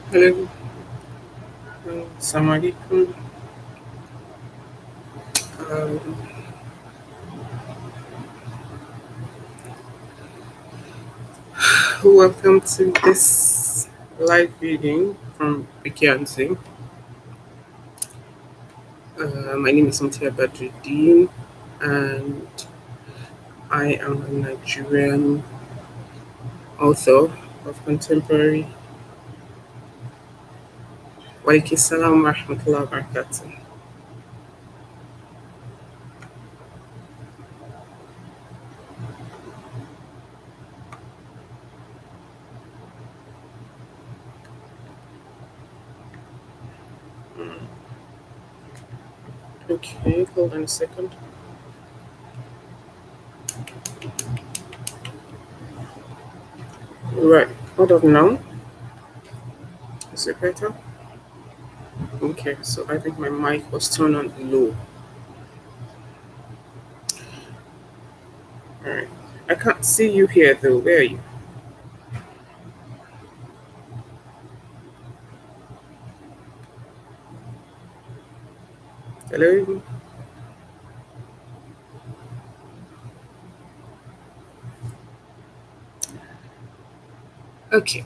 Hello, Assalamu alaikum. Um, Welcome to this live reading from Rekiya&Z. My name is Muti'ah, and I am a Nigerian author of contemporary. Walaikum salam wa rahmatullahi wa barakatuh. Okay, hold on a second. Right, hold on now. Is it better? Okay, so I think my mic was turned on low. Alright. I can't see you here though. Where are you? Hello? Okay,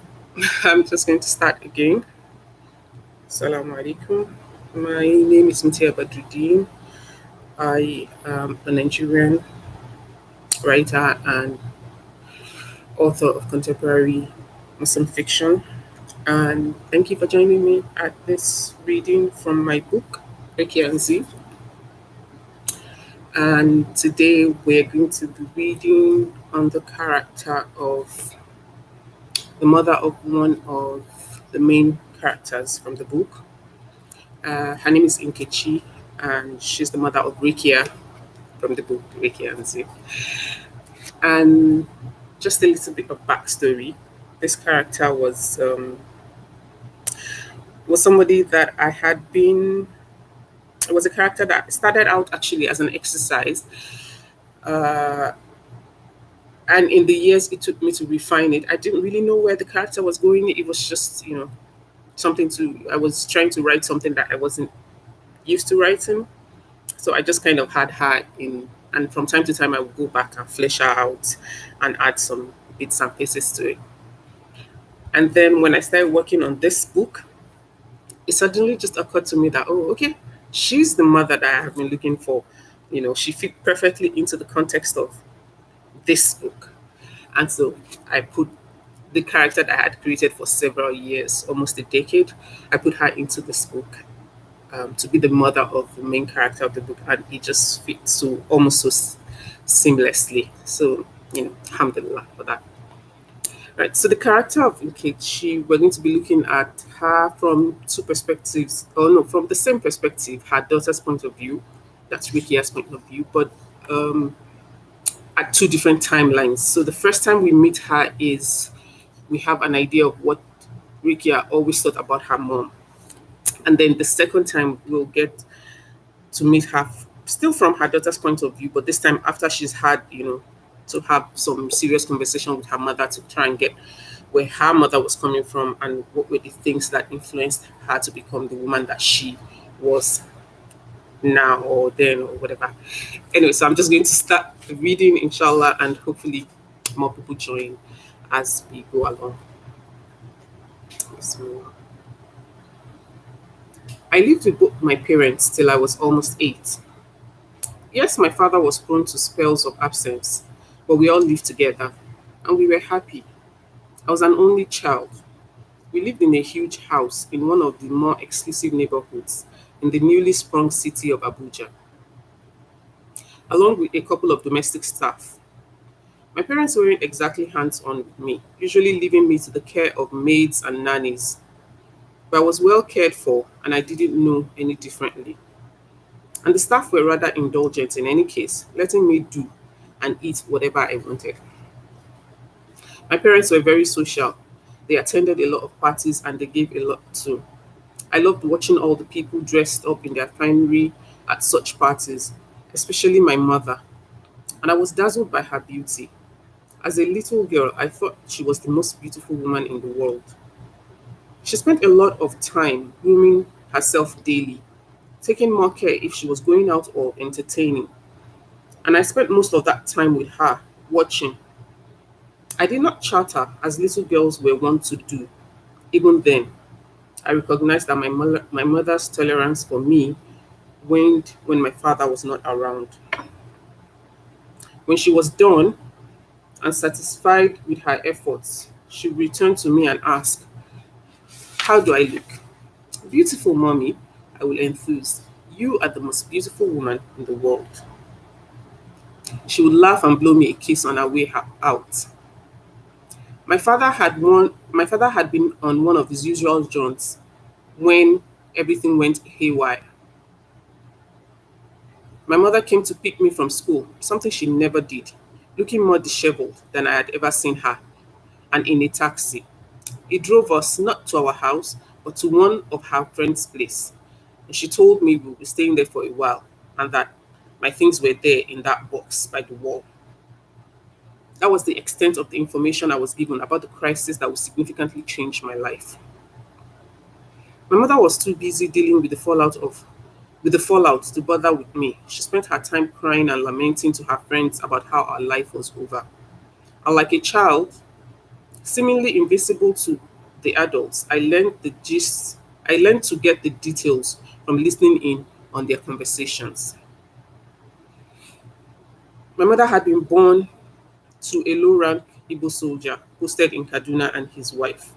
I'm just going to start again. Assalamu alaikum. My name is Muti'ah. I am a Nigerian writer and author of contemporary Muslim fiction. And thank you for joining me at this reading from my book, Rekiya&Z. And today we're going to be reading on the character of the mother of one of the main characters from the book. Her name is Nkechi, and she's the mother of Rekiya from the book Rekiya&Z. And just a little bit of backstory. This character was somebody that I had been. It was a character that started out actually as an exercise, uh, and in the years it took me to refine it. I didn't really know where the character was going. It was just something to. I was trying to write something that I wasn't used to writing, so I just kind of had her in. And from time to time, I would go back and flesh her out and add some bits and pieces to it. And then when I started working on this book, it suddenly just occurred to me that, oh, okay, she's the mother that I have been looking for. She fit perfectly into the context of this book. And so I put the character that I had created for several years, almost a decade, I put her into this book to be the mother of the main character of the book. And it just fits so almost so seamlessly. So, alhamdulillah for that. Right. So the character of Nkechi, we're going to be looking at her from two perspectives, or no, from the same perspective, her daughter's point of view, that's Rikia's point of view, but um, at two different timelines. So the first time we meet her is we have an idea of what Rikia always thought about her mom. And then the second time we'll get to meet her still from her daughter's point of view, but this time after she's had, to have some serious conversation with her mother to try and get where her mother was coming from and what were the things that influenced her to become the woman that she was now or then or whatever. Anyway, so I'm just going to start the reading, inshallah, and hopefully more people join as we go along. So I lived with both my parents till I was almost 8. Yes, my father was prone to spells of absence, but we all lived together and we were happy. I was an only child. We lived in a huge house in one of the more exclusive neighborhoods in the newly sprung city of Abuja, along with a couple of domestic staff. My parents weren't exactly hands on with me, usually leaving me to the care of maids and nannies, but I was well cared for and I didn't know any differently. And the staff were rather indulgent in any case, letting me do and eat whatever I wanted. My parents were very social. They attended a lot of parties and they gave a lot too. I loved watching all the people dressed up in their finery at such parties, especially my mother, and I was dazzled by her beauty. As a little girl, I thought she was the most beautiful woman in the world. She spent a lot of time grooming herself daily, taking more care if she was going out or entertaining. And I spent most of that time with her, watching. I did not chatter as little girls were wont to do. Even then, I recognized that my mother's tolerance for me waned when my father was not around. When she was done and satisfied with her efforts, she would return to me and ask, "How do I look?" "Beautiful, mommy," I will enthuse. "You are the most beautiful woman in the world." She would laugh and blow me a kiss on her way out. My father had been on one of his usual jaunts when everything went haywire. My mother came to pick me from school, something she never did, looking more disheveled than I had ever seen her, and in a taxi. He drove us not to our house, but to one of her friend's place. And she told me we would be staying there for a while and that my things were there in that box by the wall. That was the extent of the information I was given about the crisis that would significantly change my life. My mother was too busy dealing with the fallout to bother with me. She spent her time crying and lamenting to her friends about how our life was over. And like a child, seemingly invisible to the adults, I learned to get the details from listening in on their conversations. My mother had been born to a low rank Igbo soldier posted in Kaduna and his wife.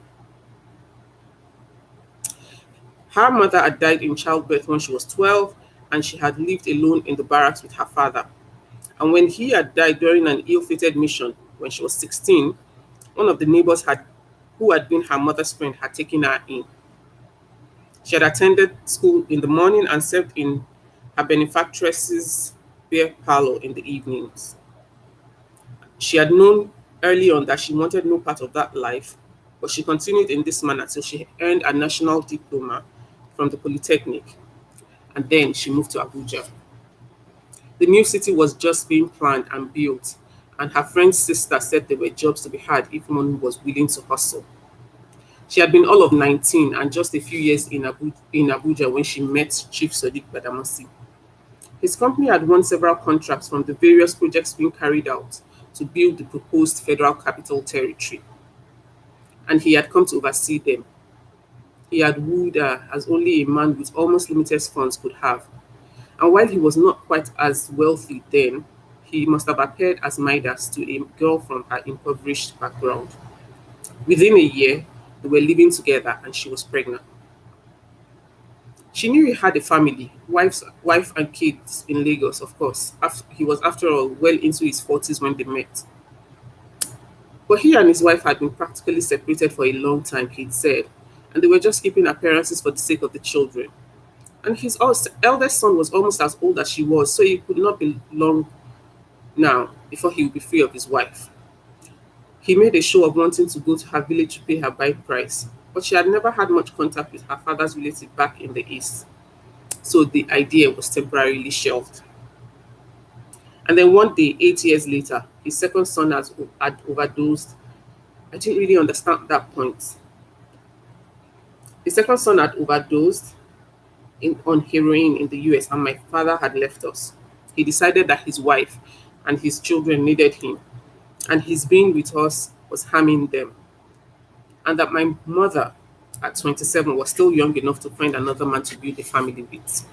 Her mother had died in childbirth when she was 12, and she had lived alone in the barracks with her father. And when he had died during an ill fated mission when she was 16, one of the neighbors who had been her mother's friend had taken her in. She had attended school in the morning and served in her benefactress's beer parlor in the evenings. She had known early on that she wanted no part of that life, but she continued in this manner till she earned a national diploma from the Polytechnic, and then she moved to Abuja. The new city was just being planned and built, and her friend's sister said there were jobs to be had if one was willing to hustle. She had been all of 19 and just a few years in Abuja when she met Chief Sadiq Badamasi. His company had won several contracts from the various projects being carried out to build the proposed Federal Capital Territory, and he had come to oversee them. He had wooed her as only a man with almost limitless funds could have, and while he was not quite as wealthy then, he must have appeared as Midas to a girl from her impoverished background. Within a year, they were living together and she was pregnant. She knew he had a family, wife and kids in Lagos, of course. He was, after all, well into his 40s when they met. But he and his wife had been practically separated for a long time, he'd said, and they were just keeping appearances for the sake of the children. And his eldest son was almost as old as she was, so it could not be long now before he would be free of his wife. He made a show of wanting to go to her village to pay her bride price, but she had never had much contact with her father's relative back in the east, so the idea was temporarily shelved. And then one day, 8 years later, his second son had overdosed. I didn't really understand that point. His second son had overdosed on heroin in the US, and my father had left us. He decided that his wife and his children needed him, and his being with us was harming them, and that my mother at 27 was still young enough to find another man to build a family with.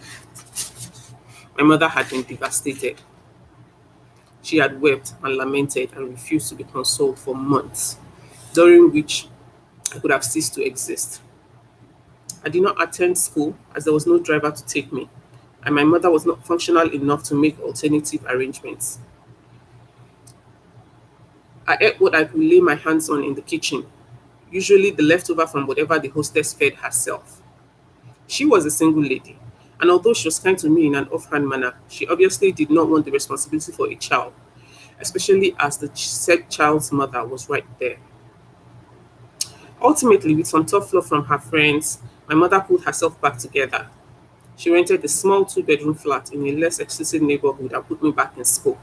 My mother had been devastated. She had wept and lamented and refused to be consoled for months, during which I could have ceased to exist. I did not attend school as there was no driver to take me, and my mother was not functional enough to make alternative arrangements. I ate what I could lay my hands on in the kitchen, usually the leftover from whatever the hostess fed herself. She was a single lady, and although she was kind to me in an offhand manner, she obviously did not want the responsibility for a child, especially as the said child's mother was right there. Ultimately, with some tough love from her friends, my mother pulled herself back together. She rented a small two-bedroom flat in a less exclusive neighborhood and put me back in school.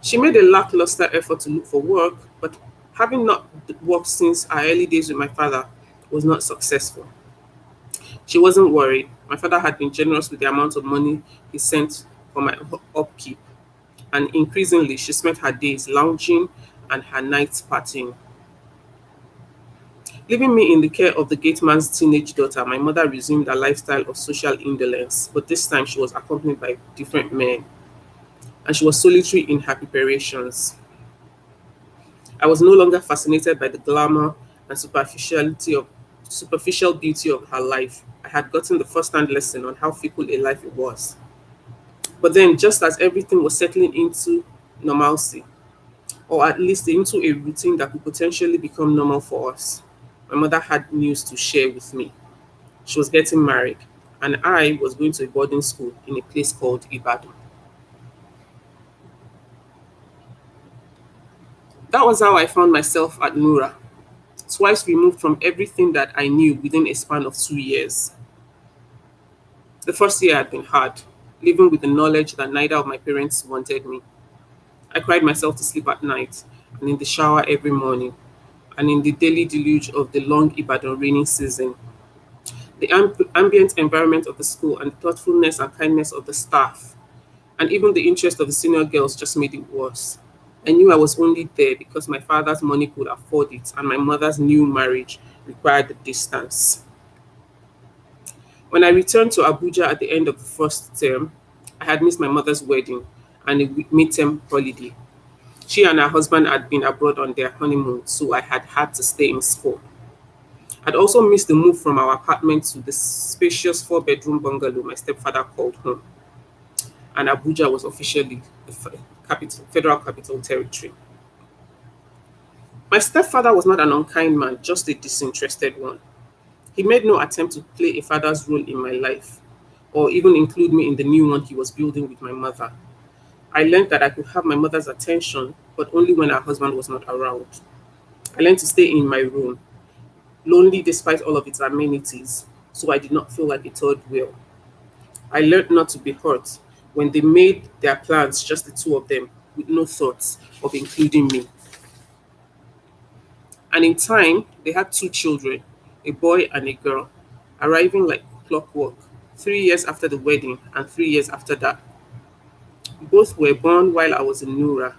She made a lackluster effort to look for work, but having not worked since our early days with my father, was not successful. She wasn't worried. My father had been generous with the amount of money he sent for my upkeep, and increasingly she spent her days lounging and her nights partying. Leaving me in the care of the gateman's teenage daughter, my mother resumed a lifestyle of social indolence, but this time she was accompanied by different men, and she was solitary in her preparations. I was no longer fascinated by the glamour and superficial beauty of her life. I had gotten the first-hand lesson on how fickle a life it was. But then, just as everything was settling into normalcy, or at least into a routine that could potentially become normal for us, my mother had news to share with me. She was getting married, and I was going to a boarding school in a place called Ibadan. That was how I found myself at Nura, twice removed from everything that I knew within a span of 2 years. The first year had been hard, living with the knowledge that neither of my parents wanted me. I cried myself to sleep at night, and in the shower every morning, and in the daily deluge of the long Ibadan rainy season. The ambient environment of the school and the thoughtfulness and kindness of the staff, and even the interest of the senior girls just made it worse. I knew I was only there because my father's money could afford it, and my mother's new marriage required the distance. When I returned to Abuja at the end of the first term, I had missed my mother's wedding and a midterm holiday. She and her husband had been abroad on their honeymoon, so I had had to stay in school. I'd also missed the move from our apartment to the spacious four-bedroom bungalow my stepfather called home, and Abuja was officially the federal capital territory. My stepfather was not an unkind man, just a disinterested one. He made no attempt to play a father's role in my life, or even include me in the new one he was building with my mother. I learned that I could have my mother's attention, but only when her husband was not around. I learned to stay in my room, lonely despite all of its amenities, so I did not feel like a third wheel. I learned not to be hurt when they made their plans, just the two of them, with no thoughts of including me. And in time, they had two children, a boy and a girl, arriving like clockwork, 3 years after the wedding and 3 years after that. Both were born while I was in Nura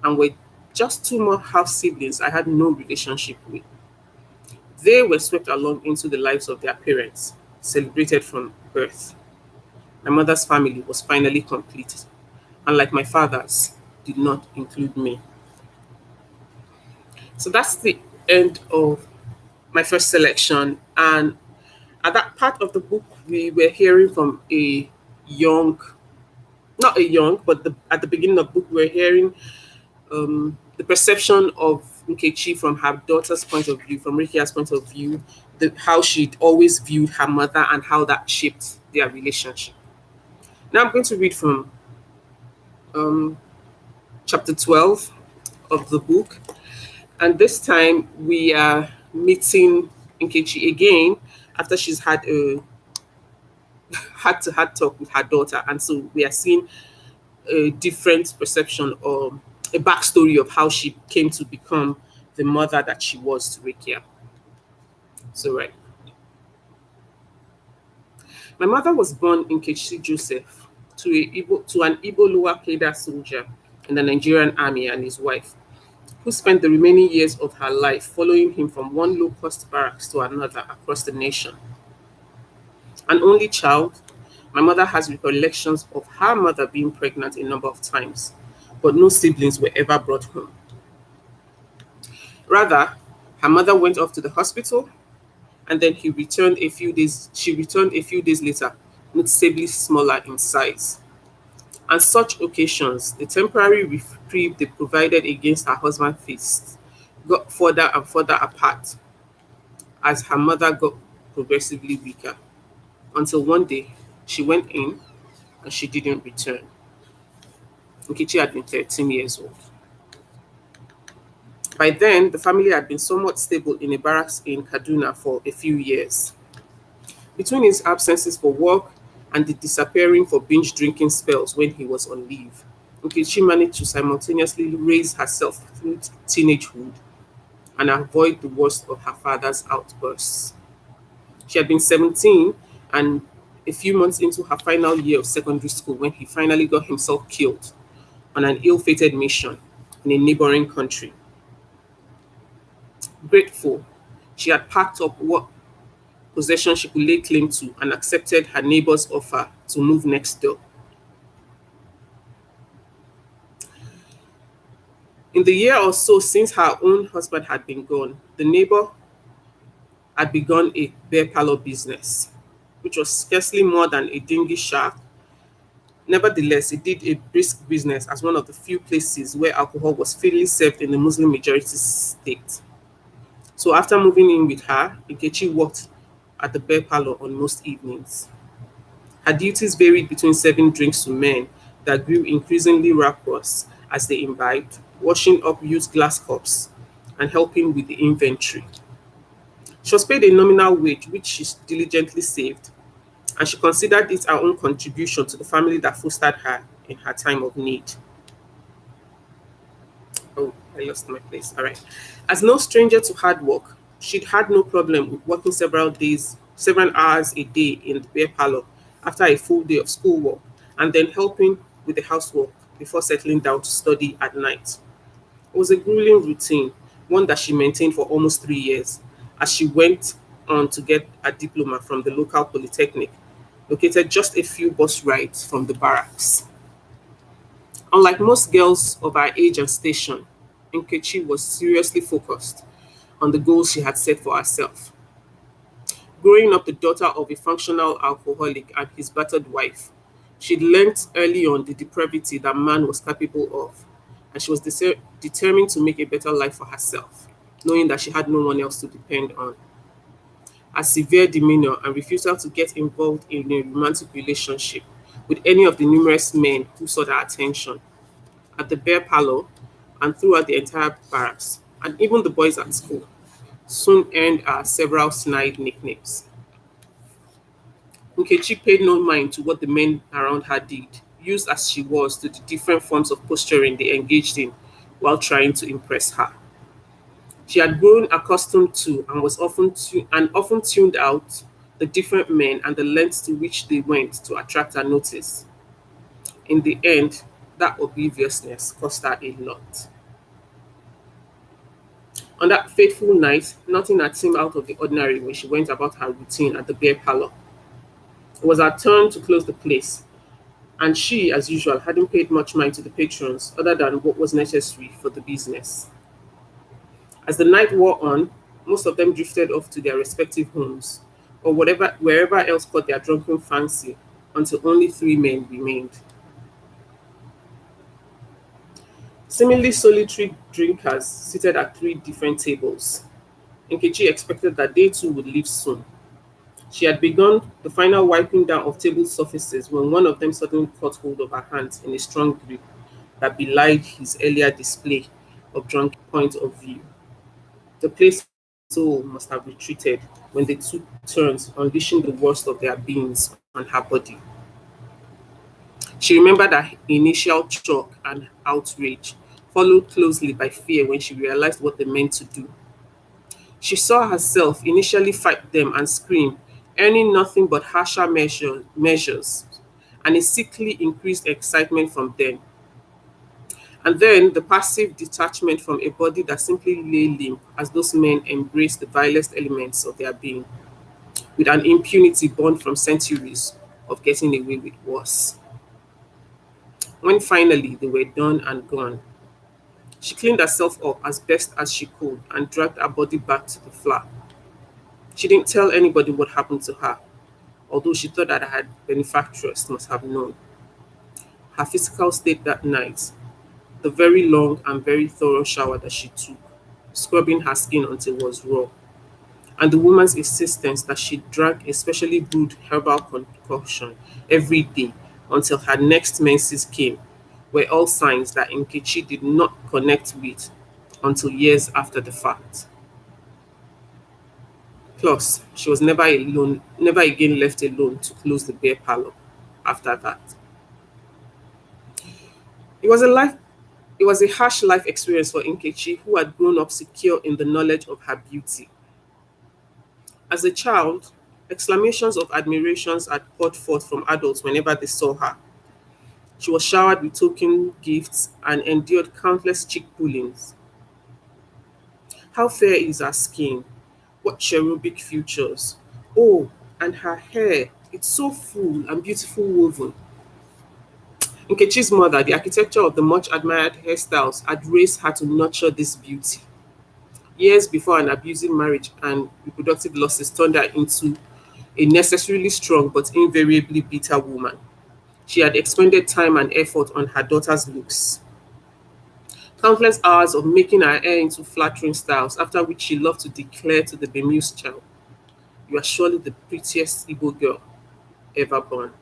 and were just two more half siblings I had no relationship with. They were swept along into the lives of their parents, celebrated from birth. My mother's family was finally complete, and like my father's, did not include me. So that's the end of my first selection. And at that part of the book, we were hearing from a young, not a young, but at the beginning of the book, we were hearing the perception of Nkechi from her daughter's point of view, from Rekia's point of view, how she'd always viewed her mother and how that shaped their relationship. Now I'm going to read from um, chapter 12 of the book. And this time we are meeting Nkechi again after she's had a had talk with her daughter. And so we are seeing a different perception or a backstory of how she came to become the mother that she was to Rekia. So, right. My mother was born in Nkechi Joseph to an Igbo lower cadre soldier in the Nigerian army and his wife, who spent the remaining years of her life following him from one low-cost barracks to another across the nation. An only child, my mother has recollections of her mother being pregnant a number of times, but no siblings were ever brought home. Rather, her mother went off to the hospital, and then she returned a few days later, noticeably smaller in size. On such occasions, the temporary reprieve they provided against her husband's fists got further and further apart as her mother got progressively weaker, until one day she went in and she didn't return. Nkechi had been 13 years old. By then, the family had been somewhat stable in a barracks in Kaduna for a few years. Between his absences for work and the disappearing for binge drinking spells when he was on leave, Nkechi managed to simultaneously raise herself through teenagehood and avoid the worst of her father's outbursts. She had been 17 and a few months into her final year of secondary school when he finally got himself killed on an ill fated mission in a neighboring country. Grateful, she had packed up what possession she could lay claim to and accepted her neighbor's offer to move next door. In the year or so since her own husband had been gone, the neighbor had begun a beer parlor business, which was scarcely more than a dingy shack. Nevertheless, it did a brisk business as one of the few places where alcohol was freely served in the Muslim majority state. So after moving in with her, Nkechi worked at the beer parlor on most evenings. Her duties varied between serving drinks to men that grew increasingly raucous as they imbibed, washing up used glass cups, and helping with the inventory. She was paid a nominal wage, which she diligently saved, and she considered it her own contribution to the family that fostered her in her time of need. Oh, I lost my place. All right. As no stranger to hard work, she'd had no problem with working several hours a day in the beer parlor after a full day of schoolwork, and then helping with the housework before settling down to study at night. It was a grueling routine, one that she maintained for almost 3 years, as she went on to get a diploma from the local polytechnic, located just a few bus rides from the barracks. Unlike most girls of her age and station, Nkechi was seriously focused on the goals she had set for herself. Growing up the daughter of a functional alcoholic and his battered wife, she'd learnt early on the depravity that man was capable of, and she was determined to make a better life for herself, knowing that she had no one else to depend on. Her severe demeanor and refusal to get involved in a romantic relationship with any of the numerous men who sought her attention at the bear parlor and throughout the entire barracks, and even the boys at school, soon earned her several snide nicknames. Nkechi paid no mind to what the men around her did, used as she was to the different forms of posturing they engaged in while trying to impress her. She had grown accustomed to and often tuned out the different men and the lengths to which they went to attract her notice. In the end, that obliviousness cost her a lot. On that fateful night, nothing had seemed out of the ordinary when she went about her routine at the beer parlor. It was her turn to close the place, and she, as usual, hadn't paid much mind to the patrons other than what was necessary for the business. As the night wore on, most of them drifted off to their respective homes, or wherever else caught their drunken fancy, until only three men remained. Seemingly solitary drinkers seated at three different tables. Nkechi expected that they too would leave soon. She had begun the final wiping down of table surfaces when one of them suddenly caught hold of her hands in a strong grip that belied his earlier display of drunken point of view. The place soul must have retreated when they took turns unleashing the worst of their beings on her body. She remembered her initial shock and outrage, followed closely by fear when she realized what they meant to do. She saw herself initially fight them and scream, earning nothing but harsher measures and a sickly increased excitement from them. And then the passive detachment from a body that simply lay limp as those men embraced the vilest elements of their being, with an impunity born from centuries of getting away with worse. When finally they were done and gone, she cleaned herself up as best as she could and dragged her body back to the flat. She didn't tell anybody what happened to her, although she thought that her benefactress must have known. Her physical state that night, the very long and very thorough shower that she took, scrubbing her skin until it was raw, and the woman's insistence that she drank a specially brewed herbal concoction every day until her next menses came, were all signs that Nkechi did not connect with until years after the fact. Plus, she was never again left alone to close the beer parlor after that. It was a life it It was a harsh life experience for Nkechi, who had grown up secure in the knowledge of her beauty. As a child, exclamations of admirations had poured forth from adults whenever they saw her. She was showered with token gifts and endured countless cheek pullings. How fair is her skin? What cherubic features? Oh, and her hair. It's so full and beautiful woven. Nkechi's mother, the architecture of the much admired hairstyles, had raised her to nurture this beauty. Years before an abusive marriage and reproductive losses turned her into a necessarily strong but invariably bitter woman. She had expended time and effort on her daughter's looks. Countless hours of making her hair into flattering styles, after which she loved to declare to the bemused child, "You are surely the prettiest Igbo girl ever born."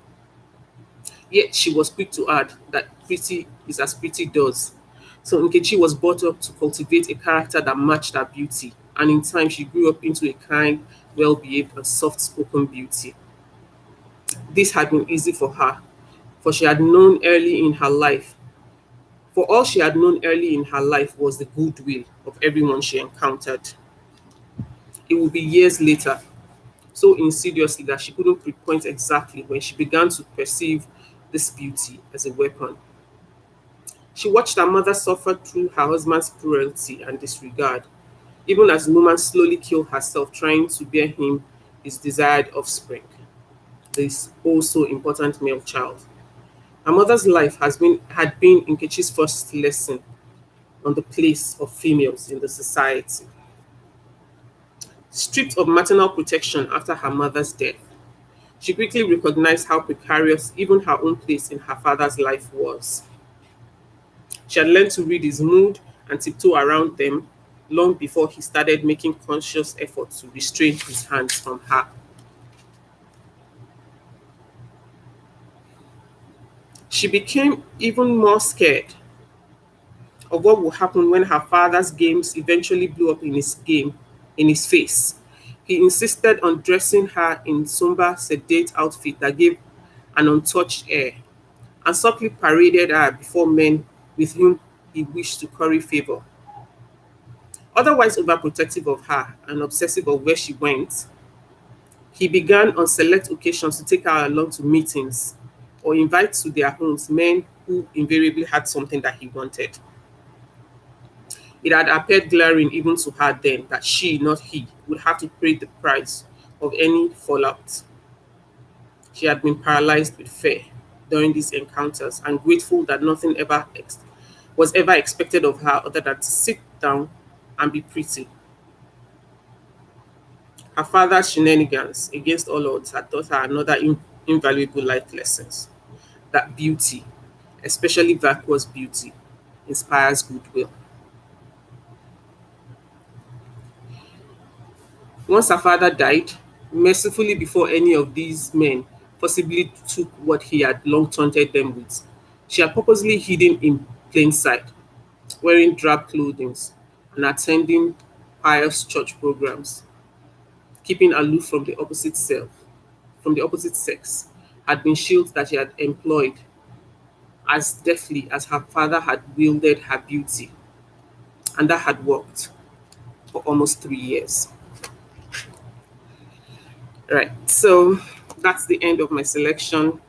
Yet she was quick to add that pretty is as pretty does. So Nkechi was brought up to cultivate a character that matched her beauty, and in time she grew up into a kind, well behaved, and soft spoken beauty. This had been easy for her, for she had known early in her life. For all she had known early in her life was the goodwill of everyone she encountered. It would be years later, so insidiously that she couldn't pinpoint exactly, when she began to perceive this beauty as a weapon. She watched her mother suffer through her husband's cruelty and disregard, even as the woman slowly killed herself trying to bear him his desired offspring, this also important male child. Her mother's life had been Nkechi's first lesson on the place of females in the society. Stripped of maternal protection after her mother's death, she quickly recognized how precarious even her own place in her father's life was. She had learned to read his mood and tiptoe around them long before he started making conscious efforts to restrain his hands from her. She became even more scared of what would happen when her father's games eventually blew up in his face. He insisted on dressing her in somber, sedate outfit that gave an untouched air, and subtly paraded her before men with whom he wished to curry favor. Otherwise overprotective of her and obsessive of where she went, he began on select occasions to take her along to meetings or invite to their homes men who invariably had something that he wanted. It had appeared glaring even to her then that she, not he, would have to pay the price of any fallout. She had been paralyzed with fear during these encounters and grateful that nothing was ever expected of her other than to sit down and be pretty. Her father's shenanigans, against all odds, had taught her another invaluable life lessons, that beauty, especially vacuous beauty, inspires goodwill. Once her father died, mercifully before any of these men possibly took what he had long taunted them with, she had purposely hidden in plain sight, wearing drab clothing and attending pious church programs, keeping aloof from the opposite sex, had been shields that she had employed as deftly as her father had wielded her beauty, and that had worked for almost 3 years. Right, so that's the end of my selection,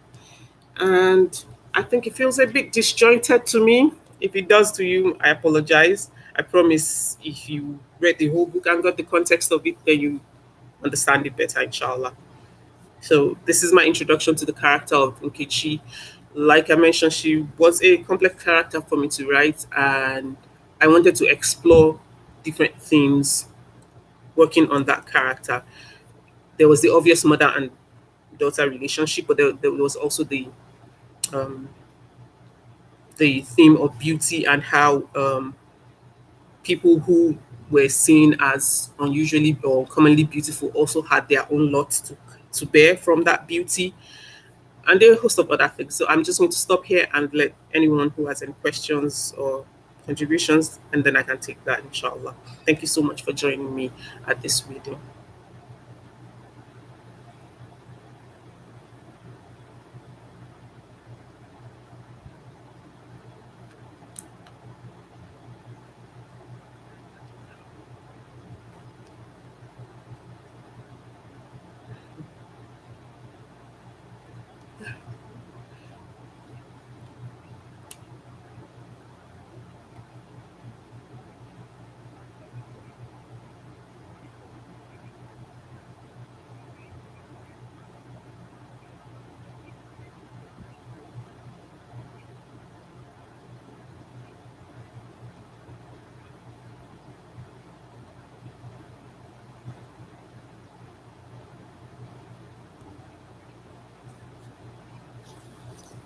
and I think it feels a bit disjointed to me. If it does to you, I apologize. I promise if you read the whole book and got the context of it, then you understand it better, inshallah. So this is my introduction to the character of Nkechi. Like I mentioned, she was a complex character for me to write, and I wanted to explore different themes working on that character. There was the obvious mother and daughter relationship, but there was also um, the theme of beauty and how people who were seen as unusually or commonly beautiful also had their own lot to bear from that beauty, and there are a host of other things. So I'm just going to stop here and let anyone who has any questions or contributions, and then I can take that, inshallah. Thank you so much for joining me at this reading.